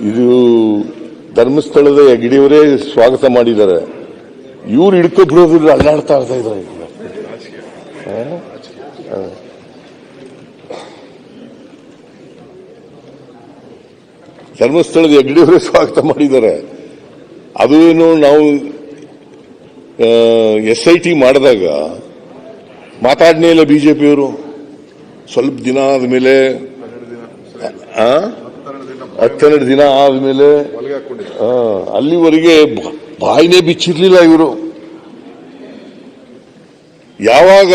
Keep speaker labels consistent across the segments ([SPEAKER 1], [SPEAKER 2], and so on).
[SPEAKER 1] ಇದು ಧರ್ಮಸ್ಥಳದ ಹೆಗ್ಗಡೆಯವರೇ ಸ್ವಾಗತ ಮಾಡಿದ್ದಾರೆ. ಇವ್ರು ಹಿಡ್ಕೊಬಿಡೋದಿಲ್ಲ, ಅಲ್ಲಾಡ್ತಾ ಇದ್ದಾರೆ. ಧರ್ಮಸ್ಥಳದ ಹೆಗ್ಗಡೆಯವರೇ ಸ್ವಾಗತ ಮಾಡಿದ್ದಾರೆ. ಅದು ಏನು ನಾವು SIT ಮಾಡಿದಾಗ ಮಾತಾಡ್ನೇ ಇಲ್ಲ ಬಿಜೆಪಿಯವರು. ಸ್ವಲ್ಪ ದಿನ ಆದ್ಮೇಲೆ 12 ದಿನ ಆದ್ಮೇಲೆ ಅಲ್ಲಿವರೆಗೆ ಬಾಯಿನೇ ಬಿಚ್ಚಿರ್ಲಿಲ್ಲ ಇವರು. ಯಾವಾಗ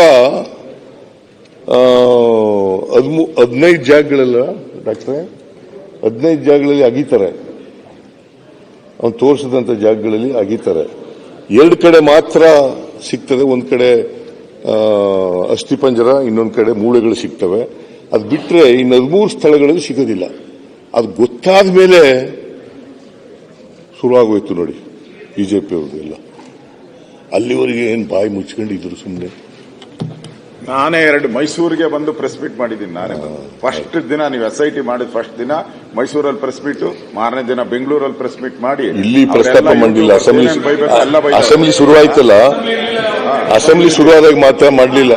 [SPEAKER 1] 15 ಜಾಗಗಳೆಲ್ಲ ಡಾಕ್ಟ್ರೆ 15 ಜಾಗಗಳಲ್ಲಿ ಅಗೀತಾರೆ, ಅವ್ನು ತೋರಿಸಿದಂತ ಜಾಗಗಳಲ್ಲಿ ಅಗೀತಾರೆ. 2 ಕಡೆ ಮಾತ್ರ ಸಿಗ್ತದೆ. ಒಂದ್ ಕಡೆ ಅಸ್ಥಿಪಂಜರ, ಇನ್ನೊಂದ್ ಕಡೆ ಮೂಳೆಗಳು ಸಿಗ್ತವೆ. ಅದು ಬಿಟ್ರೆ ಇನ್ನು 13 ಸ್ಥಳಗಳಲ್ಲಿ ಸಿಗೋದಿಲ್ಲ. ಅದು ಗೊತ್ತಾದ ಮೇಲೆ ಶುರುವಾಗೋಯ್ತು ನೋಡಿ ಬಿಜೆಪಿ ಅವ್ರದ್ದು ಎಲ್ಲ. ಅಲ್ಲಿವರೆಗೆ ಏನ್ ಬಾಯಿ ಮುಚ್ಕೊಂಡಿದ್ರು ಸುಮ್ಮನೆ.
[SPEAKER 2] ನಾನೇ ಮೈಸೂರಿಗೆ ಬಂದು ಪ್ರೆಸ್ ಮೀಟ್ ಮಾಡಿದ್ದೀನಿ. ನಾನೇ ಫಸ್ಟ್ ದಿನ ನೀವು SIT ಮಾಡಿದ ಫಸ್ಟ್ ದಿನ ಮೈಸೂರಲ್ಲಿ ಪ್ರೆಸ್ ಮೀಟ್, ಮಾರನೇ ದಿನ ಬೆಂಗಳೂರಲ್ಲಿ ಪ್ರೆಸ್ ಮೀಟ್ ಮಾಡಿ
[SPEAKER 1] ಇಲ್ಲಿ ಪ್ರಸ್ತಾಪ ಮಾಡಿಲ್ಲ. ಅಸೆಂಬ್ಲಿ ಶುರುವಾಯ್ತಲ್ಲ, ಅಸೆಂಬ್ಲಿ ಶುರುವಾದಾಗ ಮಾತ್ರ ಮಾಡಲಿಲ್ಲ.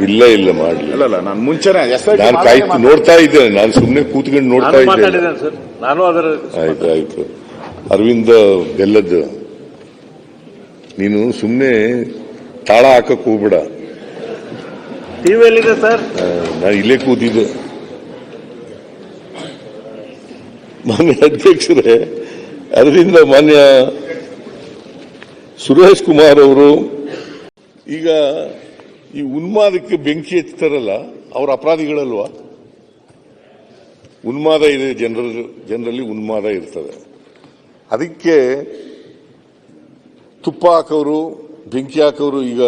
[SPEAKER 1] ಇಲ್ಲ ಮಾಡಲಿಲ್ಲ.
[SPEAKER 2] ನಾನು ಮುಂಚೆನೆ
[SPEAKER 1] ನಾನು ಕಾಯ್ತು ನೋಡ್ತಾ ಇದ್ದೇನೆ. ನಾನು ಸುಮ್ಮನೆ ಕೂತ್ಕೊಂಡು ನೋಡ್ತಾ ಇದ್ದೇನೆ. ಆಯ್ತು ಅರವಿಂದ ಬೆಲ್ಲದ್ದು ನೀನು ಸುಮ್ಮನೆ ತಾಳ ಹಾಕಕ್ ಹೋಗ್ಬೇಡ.
[SPEAKER 3] ಟಿವಿಯಲ್ಲಿದೆ ಸರ್.
[SPEAKER 1] ನಾನು ಇಲ್ಲೇ ಕೂತಿದ್ದೆ. ಮಾನ್ಯ ಅಧ್ಯಕ್ಷರೇ, ಅದರಿಂದ ಮಾನ್ಯ ಸುರೇಶ್ ಕುಮಾರ್ ಅವರು ಈಗ ಈ ಉನ್ಮಾದಕ್ಕೆ ಬೆಂಕಿ ಹಚ್ತಾರಲ್ಲ, ಅವ್ರ ಅಪರಾಧಿಗಳಲ್ವಾ? ಉನ್ಮಾದ ಇದೆ, ಜನರಲ್ಲಿ ಉನ್ಮಾದ ಇರ್ತದೆ. ಅದಕ್ಕೆ ತುಪ್ಪ ಹಾಕೋರು, ಬೆಂಕಿ ಹಾಕೋರು, ಈಗ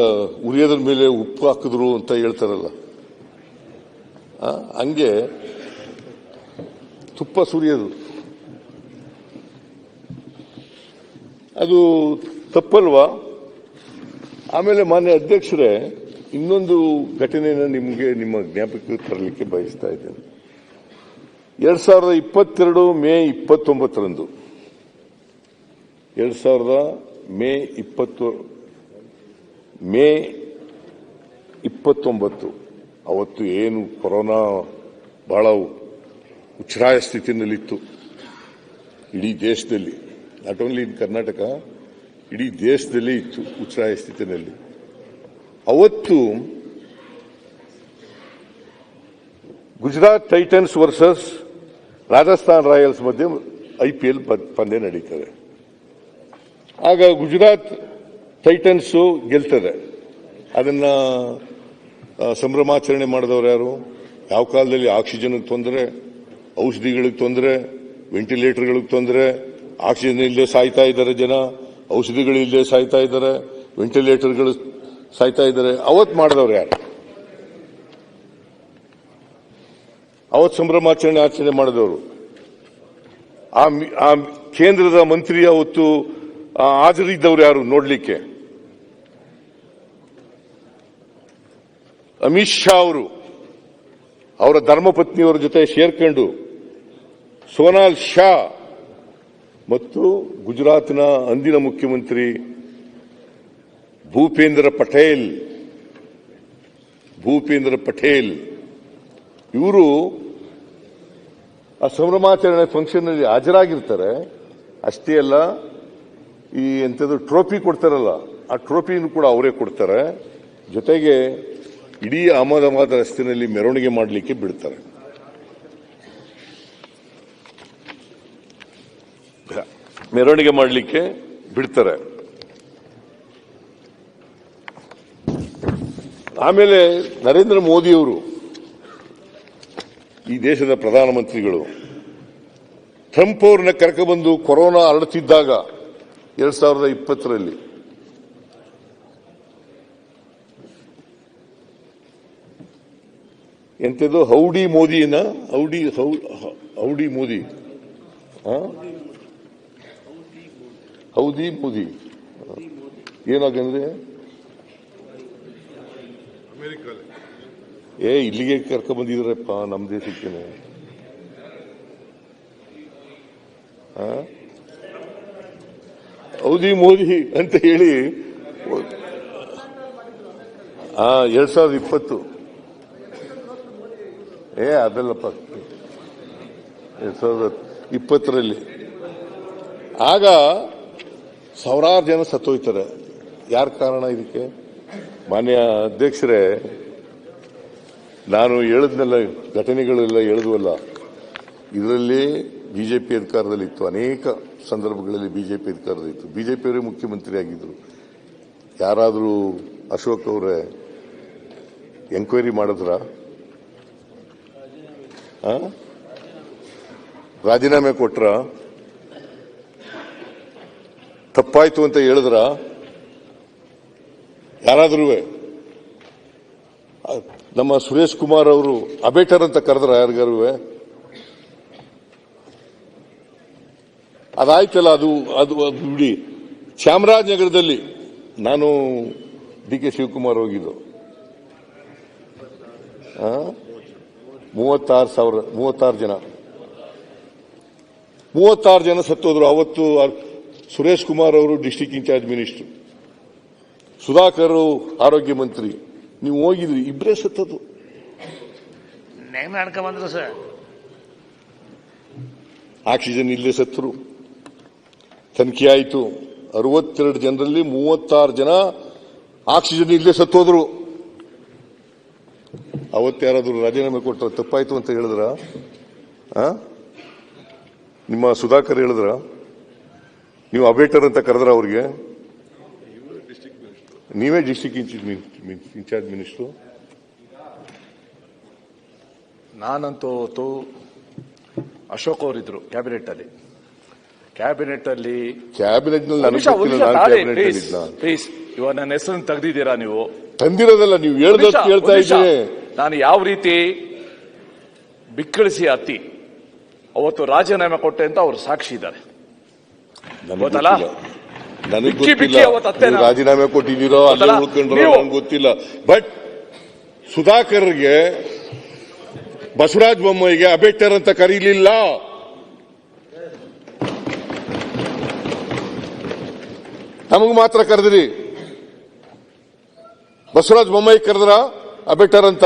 [SPEAKER 1] ಉರಿಯೋದ್ರ ಮೇಲೆ ಉಪ್ಪು ಹಾಕಿದ್ರು ಅಂತ ಹೇಳ್ತಾರಲ್ಲ, ಹಂಗೆ ತುಪ್ಪ ಸುರಿಯೋದು ಅದು ತಪ್ಪಲ್ವಾ? ಆಮೇಲೆ ಮಾನ್ಯ ಅಧ್ಯಕ್ಷರೇ, ಇನ್ನೊಂದು ಘಟನೆಯನ್ನು ನಿಮಗೆ ನಿಮ್ಮ ಜ್ಞಾಪಕಕ್ಕೆ ತರಲಿಕ್ಕೆ ಬಯಸ್ತಾ ಇದ್ದೇನೆ. 2022 ಮೇ 29ರಂದು 2000 ಮೇ 29 ಅವತ್ತು ಏನು ಕೊರೋನಾ ಬಹಳ ಉಚ್ಛ್ರಾಯ ಸ್ಥಿತಿನಲ್ಲಿತ್ತು ಇಡೀ ದೇಶದಲ್ಲಿ. ನಾಟ್ ಓನ್ಲಿ ಇನ್ ಕರ್ನಾಟಕ, ಇಡೀ ದೇಶದಲ್ಲಿ ಇತ್ತು ಉಚ್ಛ್ರಾಯ ಸ್ಥಿತಿನಲ್ಲಿ. ಅವತ್ತು Gujarat Titans versus Rajasthan Royals ಮಧ್ಯೆ IPL ಪಂದ್ಯ ನಡೀತದೆ. ಆಗ ಗುಜರಾತ್ ಟೈಟನ್ಸ್ ಗೆಲ್ತದೆ. ಅದನ್ನ ಸಂಭ್ರಮಾಚರಣೆ ಮಾಡಿದವರು ಯಾರು? ಯಾವ ಕಾಲದಲ್ಲಿ ಆಕ್ಸಿಜನ್ ತೊಂದರೆ, ಔಷಧಿಗಳಿಗೆ ತೊಂದರೆ, ವೆಂಟಿಲೇಟರ್ಗಳಿಗೆ ತೊಂದರೆ, ಆಕ್ಸಿಜನ್ ಇಲ್ಲದೆ ಸಾಯ್ತಾ ಇದ್ದಾರೆ ಜನ, ಔಷಧಿಗಳಿಲ್ಲದೆ ಸಾಯ್ತಾ ಇದ್ದಾರೆ, ವೆಂಟಿಲೇಟರ್ಗಳು ಸಾಯ್ತಾ ಇದ್ದಾರೆ. ಅವತ್ತು ಮಾಡಿದವರು ಯಾರು? ಅವತ್ತು ಆಚರಣೆ ಮಾಡಿದವರು ಆ ಕೇಂದ್ರದ ಮಂತ್ರಿ ಅವತ್ತು ಹಾಜರಿದ್ದವರು ಯಾರು ನೋಡ್ಲಿಕ್ಕೆ? ಅಮಿತ್ ಶಾ ಅವರು ಅವರ ಧರ್ಮಪತ್ನಿಯವರ ಜೊತೆ ಸೇರ್ಕೊಂಡು ಸೋನಾಲ್ ಶಾ ಮತ್ತು ಗುಜರಾತ್ನ ಅಂದಿನ ಮುಖ್ಯಮಂತ್ರಿ ಭೂಪೇಂದ್ರ ಪಟೇಲ್ ಇವರು ಆ ಸಂಭ್ರಮಾಚರಣೆ ಫಂಕ್ಷನ್ ಅಲ್ಲಿ ಹಾಜರಾಗಿರ್ತಾರೆ. ಅಷ್ಟೇ ಅಲ್ಲ, ಈ ಎಂಥದ್ದು ಟ್ರೋಫಿ ಕೊಡ್ತಾರಲ್ಲ, ಆ ಟ್ರೋಫಿನೂ ಕೂಡ ಅವರೇ ಕೊಡ್ತಾರೆ. ಜೊತೆಗೆ ಇಡೀ ಅಹಮದಾಬಾದ್ ರಸ್ತೆಯಲ್ಲಿ ಮೆರವಣಿಗೆ ಮಾಡಲಿಕ್ಕೆ ಬಿಡ್ತಾರೆ. ಆಮೇಲೆ ನರೇಂದ್ರ ಮೋದಿಯವರು, ಈ ದೇಶದ ಪ್ರಧಾನಮಂತ್ರಿಗಳು, ಟ್ರಂಪ್ ಅವ್ರನ್ನ ಕರ್ಕೊಂಡ್ಬಂದು ಕೊರೋನಾ ಹರಡುತ್ತಿದ್ದಾಗ 2020ರಲ್ಲಿ ಎಂಥದ್ದು ಹೌಡಿ ಮೋದಿ ಏನಾಗಂದ್ರೆ ಇಲ್ಲಿಗೆ ಕರ್ಕೊಂಡ್ ಬಂದಿದ್ರಪ್ಪ ನಮ್ಮ ದೇಶಕ್ಕೆ. ಹೌದಿ ಮೋದಿ ಅಂತ ಹೇಳಿ 2020 ಅದಲ್ಲಪ್ಪ 2020ರಲ್ಲಿ ಆಗ ಸಾವಿರಾರು ಜನ ಸತ್ತೋಯ್ತಾರೆ. ಯಾರ ಕಾರಣ ಇದಕ್ಕೆ? ಮಾನ್ಯ ಅಧ್ಯಕ್ಷರೇ, ನಾನು ಹೇಳಿದ್ನೆಲ್ಲ ಘಟನೆಗಳೆಲ್ಲ ಹೇಳಿದ್ವಲ್ಲ, ಇದರಲ್ಲಿ ಬಿಜೆಪಿ ಅಧಿಕಾರದಲ್ಲಿತ್ತು. ಅನೇಕ ಸಂದರ್ಭಗಳಲ್ಲಿ ಬಿಜೆಪಿ ಅಧಿಕಾರದಲ್ಲಿತ್ತು. ಬಿಜೆಪಿಯವರೇ ಮುಖ್ಯಮಂತ್ರಿ ಆಗಿದ್ರು. ಯಾರಾದರೂ ಅಶೋಕ್ ಅವರೇ ಎಂಕ್ವೈರಿ ಮಾಡಿದ್ರ? ರಾಜೀನಾಮೆ ಕೊಟ್ರ? ತಪ್ಪಾಯ್ತು ಅಂತ ಹೇಳಿದ್ರ? ಯಾರಾದ್ರೂ ನಮ್ಮ ಸುರೇಶ್ ಕುಮಾರ್ ಅವರು ಅಬೇಟರ್ ಅಂತ ಕರೆದ್ರ? ಯಾರಿಗಾರು? ಅದಾಯ್ತಲ್ಲ, ಅದು ಅದು ಅದು ಬಿಡಿ. ಚಾಮರಾಜನಗರದಲ್ಲಿ ನಾನು ಡಿ ಕೆ ಶಿವಕುಮಾರ್ ಹೋಗಿದ್ದು, 36 ಜನ ಸತ್ತೋದ್ರು. ಅವತ್ತು ಸುರೇಶ್ ಕುಮಾರ್ ಅವರು ಡಿಸ್ಟಿಕ್ ಇನ್ಚಾರ್ಜ್ ಮಿನಿಸ್ಟರ್, ಸುಧಾಕರ್ ಆರೋಗ್ಯ ಮಂತ್ರಿ. ನೀವು ಹೋಗಿದ್ರಿ, ಇಬ್ಬರೇ ಸತ್ತದು.
[SPEAKER 3] ಬಂದ್ರು ಸರ್.
[SPEAKER 1] ಆಕ್ಸಿಜನ್ ಇಲ್ಲೇ ಸತ್ತರು. ತನಿಖೆ ಆಯಿತು. 62 ಜನರಲ್ಲಿ 36 ಜನ ಆಕ್ಸಿಜನ್ ಇಲ್ಲೇ ಸತ್ತೋದ್ರು. ಅವತ್ತಾರಾದ್ರೂ ರಾಜೀನಾಮೆ ಕೊಟ್ಟರೆ ತಪ್ಪಾಯ್ತು ಅಂತ ಹೇಳಿದ್ರ? ನಿಮ್ಮ ಸುಧಾಕರ್ ಹೇಳಿದ್ರ? ನೀವು ಅಬೇಟರ್ ಅಂತ ಕರೆದ್ರ ಅವ್ರಿಗೆ? ನೀವೇ ಡಿಸ್ಟಿಕ್ ಇನ್ಚಾರ್ಜ್ ಮಿನಿಸ್ಟರ್.
[SPEAKER 4] ನಾನಂತೂ ಅಶೋಕ್ ಅವರಿದ್ರು ಕ್ಯಾಬಿನೆಟ್ ಅಲ್ಲಿ ಪ್ಲೀಸ್, ಇವಾಗ ನನ್ನ ಹೆಸರನ್ನು ತೆಗೆದಿದ್ದೀರಾ ನೀವು?
[SPEAKER 1] ತಂದಿರೋದಲ್ಲ, ನೀವು ಹೇಳ್ದಷ್ಟು ಕೇಳ್ತಾ ಇದ್ದೀನಿ.
[SPEAKER 4] ನಾನು ಯಾವ ರೀತಿ ಬಿಕ್ಕಳಿಸಿ ಹತ್ತಿ ಅವತ್ತು ರಾಜೀನಾಮೆ ಕೊಟ್ಟೆ ಅಂತ ಅವ್ರು ಸಾಕ್ಷಿ ಇದ್ದಾರೆ. ಗೊತ್ತಲ್ಲ?
[SPEAKER 1] ನನಗೆ ಗೊತ್ತಿಲ್ಲ ರಾಜೀನಾಮೆ ಕೊಟ್ಟಿದ್ದೀರೋ ಅಲ್ಲೇ ಉಳ್ಕೊಂಡ್ರೋ ನನಗೆ ಗೊತ್ತಿಲ್ಲ. ಬಟ್ ಸುಧಾಕರ್ಗೆ, ಬಸವರಾಜ ಬೊಮ್ಮಾಯಿಗೆ ಅಬೇಟರ್ ಅಂತ ಕರೀಲಿಲ್ಲ. ನಮಗ್ ಮಾತ್ರ ಕರೆದ್ರಿ. ಬಸವರಾಜ ಬೊಮ್ಮಾಯಿ ಕರೆದ್ರ ಅಬೇಟರ್ ಅಂತ?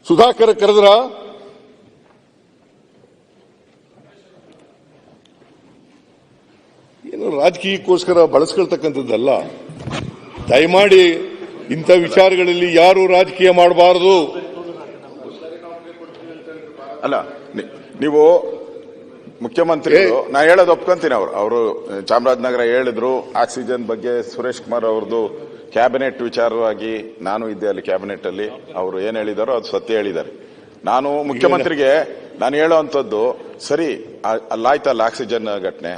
[SPEAKER 1] ಸುಧಾಕರ್ ಕರೆದ್ರ? ಏನು ರಾಜಕೀಯಕ್ಕೋಸ್ಕರ ಬಳಸ್ಕೊಳ್ತಕ್ಕಂಥದ್ದಲ್ಲ. ದಯಮಾಡಿ ಇಂಥ ವಿಚಾರಗಳಲ್ಲಿ ಯಾರು ರಾಜಕೀಯ ಮಾಡಬಾರದು.
[SPEAKER 2] ಅಲ್ಲ, ನೀವು ಮುಖ್ಯಮಂತ್ರಿಗಳು, ನಾ ಹೇಳೋದು ಒಪ್ಕೊಂತೀನಿ. ಅವರು ಚಾಮರಾಜನಗರ ಹೇಳಿದ್ರು ಆಕ್ಸಿಜನ್ ಬಗ್ಗೆ. ಸುರೇಶ್ ಕುಮಾರ್ ಅವ್ರದ್ದು ಕ್ಯಾಬಿನೆಟ್ ವಿಚಾರವಾಗಿ ನಾನು ಇದ್ದೆ ಅಲ್ಲಿ ಕ್ಯಾಬಿನೆಟ್ ಅಲ್ಲಿ. ಅವರು ಏನ್ ಹೇಳಿದಾರೋ ಅದು ಸತ್ಯ ಹೇಳಿದ್ದಾರೆ. ನಾನು ಮುಖ್ಯಮಂತ್ರಿಗೆ ನಾನು ಹೇಳೋವಂಥದ್ದು, ಸರಿ ಅಲ್ಲಾಯ್ತಲ್ಲ ಆಕ್ಸಿಜನ್ ಘಟನೆ,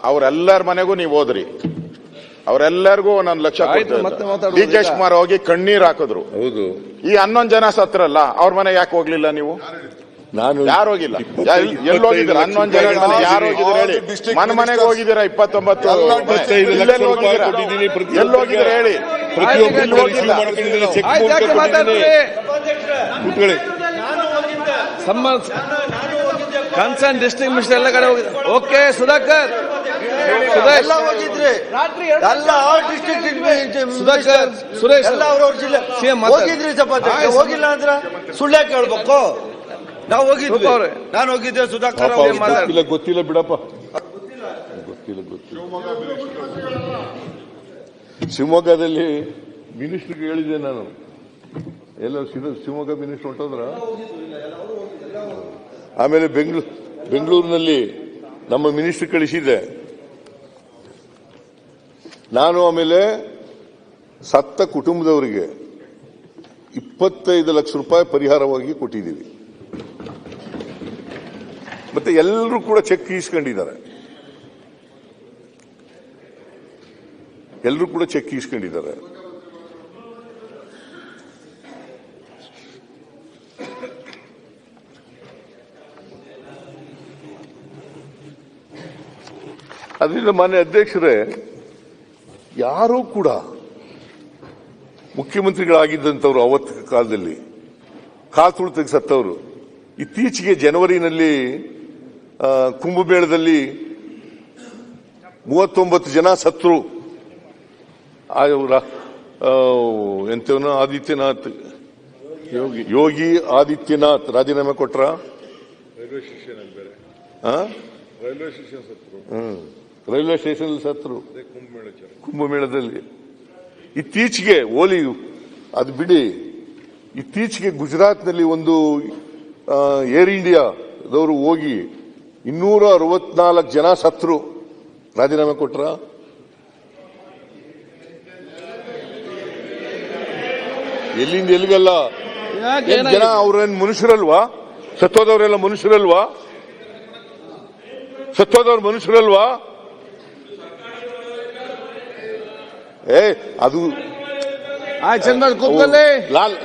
[SPEAKER 2] ಅವರೆಲ್ಲರ ಮನೆಗೂ ನೀವು ಹೋದ್ರಿ, ಅವರೆಲ್ಲರಿಗೂ 1 ಲಕ್ಷ ಡಿ ಕೆ ಶಿವಕುಮಾರ್ ಹೋಗಿ ಕಣ್ಣೀರ್ ಹಾಕಿದ್ರು.
[SPEAKER 1] ಹೌದು.
[SPEAKER 2] ಈ 11 ಜನ ಸತ್ರಲ್ಲ, ಅವ್ರ ಮನೆಗೆ ಯಾಕೆ ಹೋಗ್ಲಿಲ್ಲ ನೀವು?
[SPEAKER 1] ನಾನು
[SPEAKER 2] ಯಾರು ಹೋಗಿಲ್ಲ? ಎಲ್ಲಿ ಹೋಗಿದ್ದೀರಾ? 11 ಜನ ಯಾರು ಹೋಗಿದ್ರೆ ಹೇಳಿ. ಮನೆಗೆ ಹೋಗಿದ್ದೀರಾ? 29 ಎಲ್ಲಿ ಹೋಗಿದ್ರೆ ಹೇಳಿ.
[SPEAKER 3] ಕನ್ಸರ್ನ್ ಡಿಸ್ಟ್ರಿಕ್ಟ್ ಮಿನಿಸ್ಟರ್ ಎಲ್ಲ ಕಡೆ ಹೋಗಿದೆ. ಓಕೆ ಸುಧಾಕರ್,
[SPEAKER 5] ಎಲ್ಲ ಹೋಗಿದ್ರಿ, ಎಲ್ಲ ಡಿಸ್ಟ್ರಿಕ್ಟ್
[SPEAKER 3] ಸುಧಾಕರ್, ಸುರೇಶ್
[SPEAKER 5] ಎಲ್ಲ ಅವ್ರವ್ರ ಜಿಲ್ಲೆ ಹೋಗಿದ್ರಿ. ಸಭಾಧ್ಯಕ್ಷ ಹೋಗಿಲ್ಲ ಅಂದ್ರೆ ಸುಳ್ಳ್ಯಾ ಕೇಳ್ಬೇಕು? ನಾವು ಹೋಗಿದ್ವಿ, ನಾನು ಹೋಗಿದ್ದೆ, ಸುಧಾಕರ್
[SPEAKER 1] ಗೊತ್ತಿಲ್ಲ ಬಿಡಪ್ಪ, ಗೊತ್ತಿಲ್ಲ. ಶಿವಮೊಗ್ಗದಲ್ಲಿ ಮಿನಿಸ್ಟರ್ಗೆ ಹೇಳಿದೆ ನಾನು. ಎಲ್ಲ ಶಿವಮೊಗ್ಗ ಮಿನಿಸ್ಟರ್ ಹೊಂಟೋದ್ರ. ಆಮೇಲೆ ಬೆಂಗಳೂರಿನಲ್ಲಿ ನಮ್ಮ ಮಿನಿಸ್ಟರ್ ಕಳಿಸಿದ್ದೆ ನಾನು. ಆಮೇಲೆ ಸತ್ತ ಕುಟುಂಬದವರಿಗೆ 25 ಲಕ್ಷ ರೂಪಾಯಿ ಪರಿಹಾರವಾಗಿ ಕೊಟ್ಟಿದ್ದೀವಿ. ಮತ್ತೆ ಎಲ್ಲರೂ ಕೂಡ ಚೆಕ್ ಇಸ್ಕೊಂಡಿದ್ದಾರೆ. ಅದರಿಂದ ಮಾನ್ಯ ಅಧ್ಯಕ್ಷರೇ, ಯಾರೂ ಕೂಡ ಮುಖ್ಯಮಂತ್ರಿಗಳಾಗಿದ್ದಂಥವ್ರು ಅವತ್ತು ಕಾಲದಲ್ಲಿ ಕಾಲ್ ತುಳು ತೆಗೆದು ಸತ್ತವರು ಇತ್ತೀಚೆಗೆ ಜನವರಿನಲ್ಲಿ ಕುಂಭಮೇಳದಲ್ಲಿ 39 ಜನ ಸತ್ರು. ಎಂತವನು ಆದಿತ್ಯನಾಥ್ ಯೋಗಿ ಆದಿತ್ಯನಾಥ್ ರಾಜೀನಾಮೆ ಕೊಟ್ರ. ರೈಲ್ವೆ ಸ್ಟೇಷನ್ ಸತ್ರು ಕುಂಭಮೇಳದಲ್ಲಿ. ಇತ್ತೀಚೆಗೆ ಓಲಿ ಅದು ಬಿಡಿ, ಇತ್ತೀಚೆಗೆ ಗುಜರಾತ್ನಲ್ಲಿ ಒಂದು ಏರ್ ಇಂಡಿಯಾದವರು ಹೋಗಿ 264 ಜನ ಸತ್ರು. ರಾಜೀನಾಮೆ ಕೊಟ್ರ. ಎಲ್ಲಿಂದ ಎಲ್ಲಿಗಲ್ಲ. ಜನ ಅವ್ರೇನ್ ಮನುಷ್ಯರಲ್ವಾ? ಸತ್ತೋದವರೆಲ್ಲ ಮನುಷ್ಯರಲ್ವಾ? ಸತ್ತೋದವ್ರು ಮನುಷ್ಯರಲ್ವಾ? ಅದು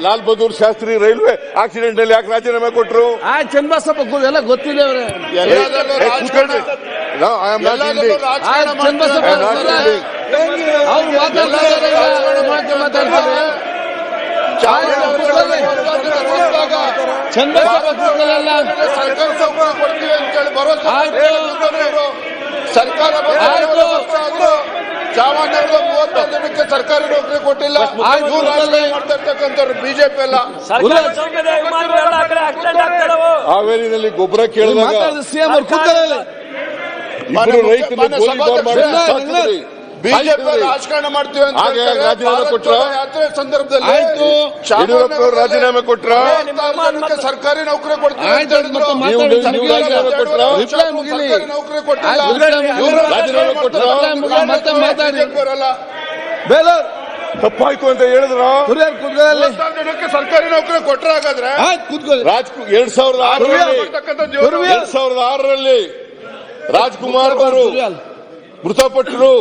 [SPEAKER 1] ಲಾಲ್ ಬಹದ್ದೂರ್ ಶಾಸ್ತ್ರಿ ರೈಲ್ವೆ ಆಕ್ಸಿಡೆಂಟ್ ಅಲ್ಲಿ ಯಾಕೆ ರಾಜೀನಾಮೆ ಕೊಟ್ಟರು?
[SPEAKER 3] ಚನ್ನಬಸಪ್ಪ ಎಲ್ಲ ಗೊತ್ತಿದೆ ಅವರೇ.
[SPEAKER 6] ಸರ್ಕಾರ ಚಾಮರಾಜನಗರದ 31 ಜನಕ್ಕೆ ಸರ್ಕಾರಿ ನೌಕರಿ ಕೊಟ್ಟಿಲ್ಲ. ಮಾಡ್ತಿರ್ತಕ್ಕಂಥವ್ರು ಬಿಜೆಪಿ ಎಲ್ಲ.
[SPEAKER 1] ಹಾವೇರಿನಲ್ಲಿ ಗೊಬ್ಬರ ಕೇಳಿದಾಗ
[SPEAKER 3] ಸಿಎಂ ಅವರು ಕೂತಲ್ಲ.
[SPEAKER 6] ಬಿಜೆಪಿ ರಾಜಕಾರಣ ಮಾಡ್ತೀವಿ ಅಂತ
[SPEAKER 1] ರಾಜೀನಾಮೆ ಕೊಟ್ರ.
[SPEAKER 6] ಯಾತ್ರೆ ಸಂದರ್ಭದಲ್ಲಿ
[SPEAKER 1] ಯಡಿಯೂರಪ್ಪ ರಾಜೀನಾಮೆ ಕೊಟ್ರ.
[SPEAKER 6] ಸರ್ಕಾರಿ ನೌಕರಿ ಕೊಡ್ತೀವಿ ಅಂತ ಹೇಳಿದ್ರು. ನೌಕರಿ ಕೊಟ್ಟಿಲ್ಲ.
[SPEAKER 1] ರಾಜೀನಾಮೆ ಕೊಟ್ರ. ತಪ್ಪಾಯ್ತು ಅಂತ ಹೇಳಿದ್ರ.
[SPEAKER 6] ಜನಕ್ಕೆ ಸರ್ಕಾರಿ ನೌಕರಿ ಕೊಟ್ರ. ಹಾಗಾದ್ರೆ
[SPEAKER 1] 2006ರಲ್ಲಿ ರಾಜ್ಕುಮಾರ್ ಅವರು ಮೃತಪಟ್ಟರು.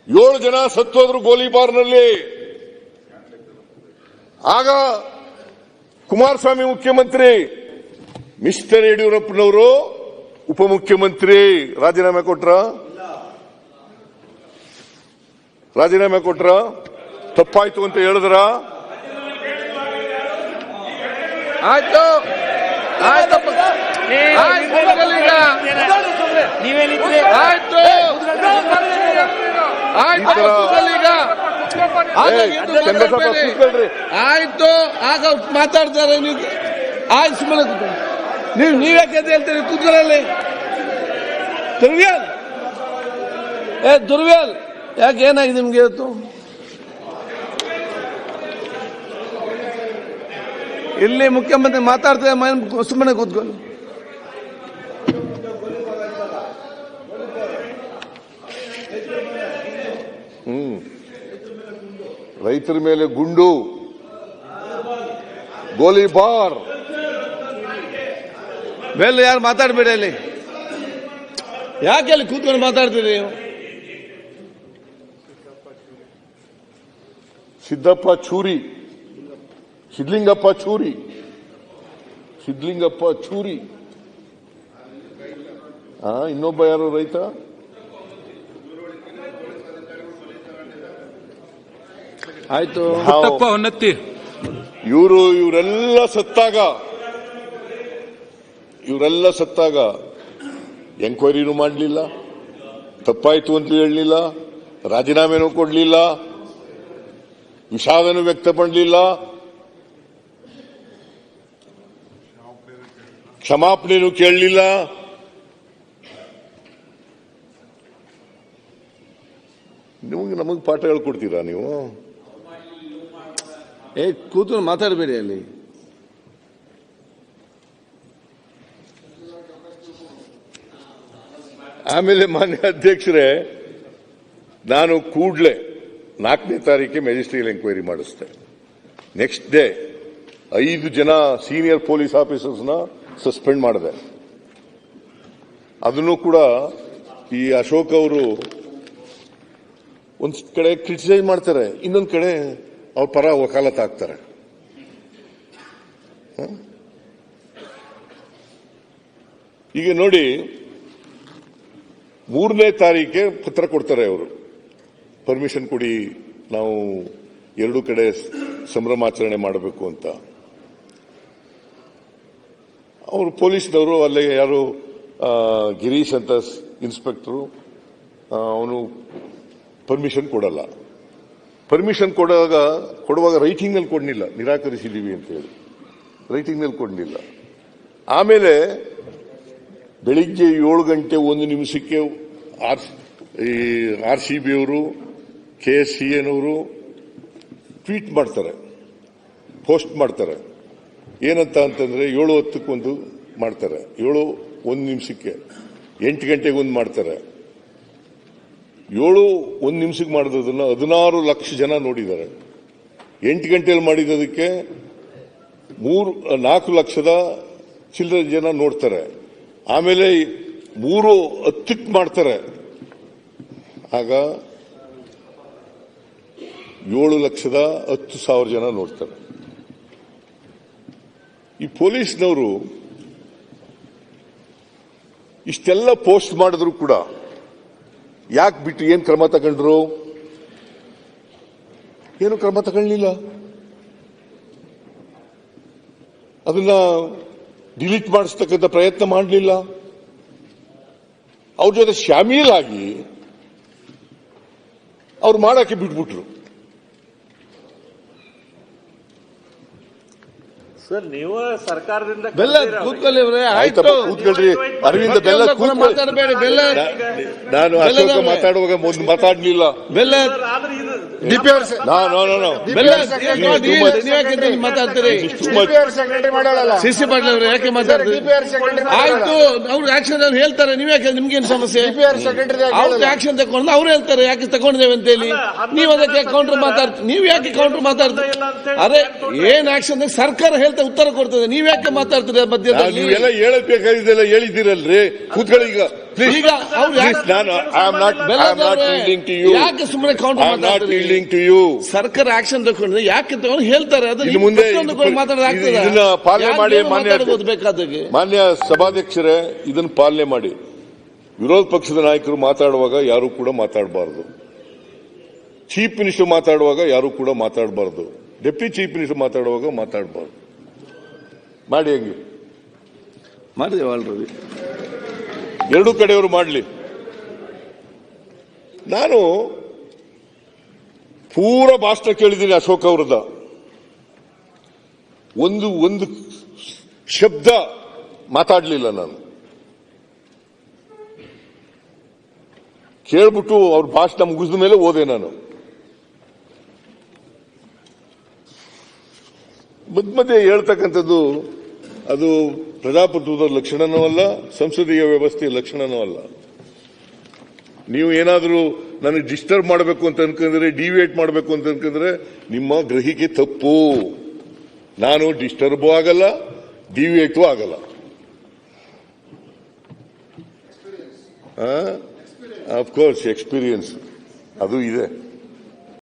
[SPEAKER 1] 7 ಜನ ಸತ್ತೋದ್ರು ಗೋಲಿಬಾರ್ನಲ್ಲಿ. ಆಗ ಕುಮಾರಸ್ವಾಮಿ ಮುಖ್ಯಮಂತ್ರಿ, ಮಿಸ್ಟರ್ ಯಡಿಯೂರಪ್ಪನವರು ಉಪಮುಖ್ಯಮಂತ್ರಿ. ರಾಜೀನಾಮೆ ಕೊಟ್ರ. ರಾಜೀನಾಮೆ ಕೊಟ್ರ. ತಪ್ಪಾಯ್ತು ಅಂತ ಹೇಳಿದ್ರ.
[SPEAKER 3] ಆಯ್ತು ಆಯ್ತಪ್ಪ, ಆಯ್ತು ಆಗ ಮಾತಾಡ್ತಾರೆ. ಆಯ್ತು ಸುಮ್ಮನೆ ನೀವ್ಯಾಕೆ ಹೇಳ್ತೀರಿ? ಕೂತ್ಕೊಳ್ಳಿ. ದುರ್ವ್ಯಾಲ್ ಯಾಕೆ ಏನಾಗಿದೆ ನಿಮ್ಗೆ ಇವತ್ತು? ಇಲ್ಲಿ ಮುಖ್ಯಮಂತ್ರಿ ಮಾತಾಡ್ತಾರೆ, ಸುಮ್ಮನೆ ಕೂತ್ಕೊಳ್ಳಿ.
[SPEAKER 1] ರೈತರ ಮೇಲೆ ಗುಂಡು, ಗೋಲಿಬಾರ್.
[SPEAKER 3] ಮೇಲೆ ಯಾರು ಮಾತಾಡಬೇಡಿ. ಅಲ್ಲಿ ಯಾಕೆ ಅಲ್ಲಿ ಕೂತ್ಕೊಂಡು ಮಾತಾಡ್ತೀರಿ ನೀವು?
[SPEAKER 1] ಸಿದ್ದಪ್ಪ ಚೂರಿ, ಸಿದ್ಲಿಂಗಪ್ಪ ಚೂರಿ. ಇನ್ನೊಬ್ಬ ಯಾರು ರೈತ?
[SPEAKER 3] ಆಯ್ತು.
[SPEAKER 1] ಇವರೆಲ್ಲ ಸತ್ತಾಗ ಎಂಕ್ವೈರಿನೂ ಮಾಡಲಿಲ್ಲ, ತಪ್ಪಾಯ್ತು ಅಂತ ಹೇಳಲಿಲ್ಲ, ರಾಜೀನಾಮೆನೂ ಕೊಡಲಿಲ್ಲ, ವಿಷಾದನೂ ವ್ಯಕ್ತಪಡಲಿಲ್ಲ, ಕ್ಷಮಾಪಣೆನೂ ಕೇಳಲಿಲ್ಲ. ನಮಗೆ ಪಾಠ ಹೇಳ್ಕೊಡ್ತೀರಾ ನೀವು?
[SPEAKER 3] ಕೂತು ಮಾತಾಡಬೇಡಿ ಅಲ್ಲಿ.
[SPEAKER 1] ಆಮೇಲೆ ಮಾನ್ಯ ಅಧ್ಯಕ್ಷರೇ, ನಾನು ಕೂಡಲೇ 4ನೇ ತಾರೀಕಿಗೆ ಮ್ಯಾಜಿಸ್ಟ್ರಿಯಲ್ ಎಂಕ್ವೈರಿ ಮಾಡಿಸ್ದೆ. ನೆಕ್ಸ್ಟ್ ಡೇ 5 ಜನ ಸೀನಿಯರ್ ಪೊಲೀಸ್ ಆಫೀಸರ್ಸ್ನ ಸಸ್ಪೆಂಡ್ ಮಾಡಿದೆ. ಅದನ್ನು ಕೂಡ ಈ ಅಶೋಕ್ ಅವರು ಒಂದ್ ಕಡೆ ಕ್ರಿಟಿಸೈಸ್ ಮಾಡ್ತಾರೆ, ಇನ್ನೊಂದ್ ಕಡೆ ಅವ್ರ ಪರ ವಕಾಲತ್ ಆಗ್ತಾರೆ. ಈಗ ನೋಡಿ, 3ನೇ ತಾರೀಕಿಗೆ ಪತ್ರ ಕೊಡ್ತಾರೆ ಅವರು, ಪರ್ಮಿಷನ್ ಕೊಡಿ, ನಾವು 2 ಕಡೆ ಸಂಭ್ರಮಾಚರಣೆ ಮಾಡಬೇಕು ಅಂತ. ಅವರು ಪೊಲೀಸ್ನವರು ಅಲ್ಲೇ ಯಾರು ಗಿರೀಶ್ ಅಂತ ಇನ್ಸ್ಪೆಕ್ಟರು ಅವನು ಪರ್ಮಿಷನ್ ಕೊಡಲ್ಲ. ಪರ್ಮಿಷನ್ ಕೊಡುವಾಗ ರೈಟಿಂಗ್ ನಲ್ಲಿ ಕೊಡಲಿಲ್ಲ, ನಿರಾಕರಿಸಿದೀವಿ ಅಂತ ಹೇಳಿ ರೈಟಿಂಗ್ ನಲ್ಲಿ ಕೊಡಲಿಲ್ಲ. ಆಮೇಲೆ ಬೆಳಿಗ್ಗೆ 7 ಗಂಟೆ 1 ನಿಮಿಷಕ್ಕೆ RCB ಅವರು KSCNವರು ಟ್ವೀಟ್ ಮಾಡ್ತಾರೆ, ಪೋಸ್ಟ್ ಮಾಡ್ತಾರೆ. ಏನಂತ ಅಂತಂದ್ರೆ 7:10 ಮಾಡ್ತಾರೆ, 7:01 ನಿಮಿಷಕ್ಕೆ, 8 ಗಂಟೆಗೆ ಒಂದು ಮಾಡ್ತಾರೆ. 7:01 ನಿಮಿಷಕ್ಕೆ ಮಾಡಿರೋದನ್ನ 16 ಲಕ್ಷ ಜನ ನೋಡಿದ್ದಾರೆ. 8 ಗಂಟೆಯಲ್ಲಿ ಮಾಡಿದ್ದಕ್ಕೆ 4 ಲಕ್ಷದ ಚಿಲ್ಲರೆ ಜನ ನೋಡ್ತಾರೆ. ಆಮೇಲೆ 3:10 ಮಾಡ್ತಾರೆ, ಆಗ 7,10,000 ಜನ ನೋಡ್ತಾರೆ. ಈ ಪೊಲೀಸ್ನವರು ಇಷ್ಟೆಲ್ಲ ಪೋಸ್ಟ್ ಮಾಡಿದ್ರು ಕೂಡ ಯಾಕೆ ಬಿಟ್ಟು ಏನ್ ಕ್ರಮ ತಗೊಂಡ್ರು? ಏನು ಕ್ರಮ ತಗೊಳ್ಳಿಲ್ಲ. ಅದನ್ನ ಡಿಲೀಟ್ ಮಾಡಿಸ್ತಕ್ಕಂಥ ಪ್ರಯತ್ನ ಮಾಡಲಿಲ್ಲ. ಅವ್ರ ಜೊತೆ ಶಾಮೀಲಾಗಿ ಅವ್ರು ಮಾಡಕ್ಕೆ ಬಿಟ್ಬಿಟ್ರು.
[SPEAKER 7] ಸರ್ ನೀವು ಸರ್ಕಾರದಿಂದ
[SPEAKER 3] ಬೆಲ್ಲ ಕೂತ್ಕೊಳ್ಳಿ ಅವ್ರೆ,
[SPEAKER 1] ಆಯ್ತಪ್ಪ ಕೂತ್ಕೊಳ್ರಿ. ಅರವಿಂದ ಬೆಲ್ಲ
[SPEAKER 3] ಮಾತಾಡಬೇಡಿ. ಬೆಲ್ಲ
[SPEAKER 1] ನಾನು ಅಶೋಕ ಮಾತಾಡುವಾಗ ಮೊದಲು ಮಾತಾಡ್ಲಿಲ್ಲ.
[SPEAKER 3] ಬೆಲ್ಲ ಮಾತಾಡ್ತೀರಿ. ಸಿಸಿ ಪಾಟೀಲ್ ಅವರು ಯಾಕೆ ಮಾತಾಡ್ತೀರಿ? ಆಯ್ತು, ಅವ್ರು ಆಕ್ಷನ್ ಹೇಳ್ತಾರೆ, ನೀವ್ ಯಾಕೆ ನಿಮ್ಗೇನು ಸಮಸ್ಯೆ? ಅವ್ರಿಗೆ ಆಕ್ಷನ್ ತಗೊಂಡು ಅವ್ರು ಹೇಳ್ತಾರೆ ಯಾಕೆ ತಗೊಂಡಿದ್ದೇವೆ ಅಂತ ಹೇಳಿ. ನೀವ್ ಅದಕ್ಕೆ ಕೌಂಟರ್ ಮಾತಾಡ್ತೀರಿ. ನೀವ್ ಯಾಕೆ ಕೌಂಟರ್ ಮಾತಾಡ್ತೀರಿ? ಅರೆ ಏನ್ ಆಕ್ಷನ್ ಸರ್ಕಾರ ಹೇಳ್ತಾ ಉತ್ತರ ಕೊಡ್ತದೆ, ನೀವ್ ಯಾಕೆ ಮಾತಾಡ್ತೀರಿ ಮಧ್ಯದಲ್ಲಿ?
[SPEAKER 1] ನೀವೆಲ್ಲ ಹೇಳಬೇಕಾಗಿದ್ದೆಲ್ಲ ಹೇಳಿದ್ದೀರಲ್ರಿ, ಕೂತ್ಕೊಳ್ಳಿ. ಈಗ
[SPEAKER 3] ಯಾಕೆ ಸುಮ್ಮನೆ ಕೌಂಟರ್ ಮಾತಾಡ್ತೀರಿ? ಸರ್ಕಾರ ಆಕ್ಷನ್ ತಗೊಂಡ್ರೆ ಯಾಕೆ ತಗೊಂಡು ಹೇಳ್ತಾರೆ, ಅದು ಮುಂದೆ
[SPEAKER 1] ಇದನ್ನ ಪಾಲನೆ ಮಾಡಿ. ಮಾನ್ಯ ಸಭಾಧ್ಯಕ್ಷರೇ, ಇದನ್ನ ಪಾಲನೆ ಮಾಡಿ. ವಿರೋಧ ಪಕ್ಷದ ನಾಯಕರು ಮಾತಾಡುವಾಗ ಯಾರು ಕೂಡ ಮಾತಾಡಬಾರದು. ಚೀಫ್ ಮಿನಿಸ್ಟರ್ ಮಾತಾಡುವಾಗ ಯಾರು ಕೂಡ ಮಾತಾಡಬಾರದು. ಡೆಪ್ಯೂಟಿ ಚೀಫ್ ಮಿನಿಸ್ಟರ್ ಮಾತಾಡುವಾಗ ಮಾತಾಡಬಾರದು. ಮಾಡಿ, ಹಂಗೆ
[SPEAKER 3] ಮಾಡಿದೇವೆ ಆಲ್ರೆಡಿ.
[SPEAKER 1] ಎರಡೂ ಕಡೆಯವರು ಮಾಡಲಿ. ನಾನು ಪೂರ ಭಾಷಣ ಕೇಳಿದ್ದೀನಿ ಅಶೋಕ್ ಅವರದ. ಒಂದು ಶಬ್ದ ಮಾತಾಡಲಿಲ್ಲ. ನಾನು ಕೇಳ್ಬಿಟ್ಟು ಅವ್ರ ಭಾಷಣ ಮುಗಿದ ಮೇಲೆ ಓದೆ. ನಾನು ಮಧ್ಯೆ ಹೇಳ್ತಕ್ಕಂಥದ್ದು ಅದು ಪ್ರಜಾಪ್ರಭುತ್ವದ ಲಕ್ಷಣನೂ ಅಲ್ಲ, ಸಂಸದೀಯ ವ್ಯವಸ್ಥೆಯ ಲಕ್ಷಣನೂ ಅಲ್ಲ. ನೀವು ಏನಾದರೂ ನನಗೆ ಡಿಸ್ಟರ್ಬ್ ಮಾಡಬೇಕು ಅಂತ ಅನ್ಕೊಂಡ್ರೆ, ಡಿವಿಯೇಟ್ ಮಾಡಬೇಕು ಅಂತ ಅನ್ಕೊಂಡ್ರೆ ನಿಮ್ಮ ಗ್ರಹಿಕೆ ತಪ್ಪು. ನಾನು ಡಿಸ್ಟರ್ಬ್ ಆಗಲ್ಲ, ಡಿವಿಯೇಟು ಆಗಲ್ಲ. ಆಫ್ ಕೋರ್ಸ್ ಎಕ್ಸ್ಪೀರಿಯನ್ಸ್ ಅದು ಇದೆ.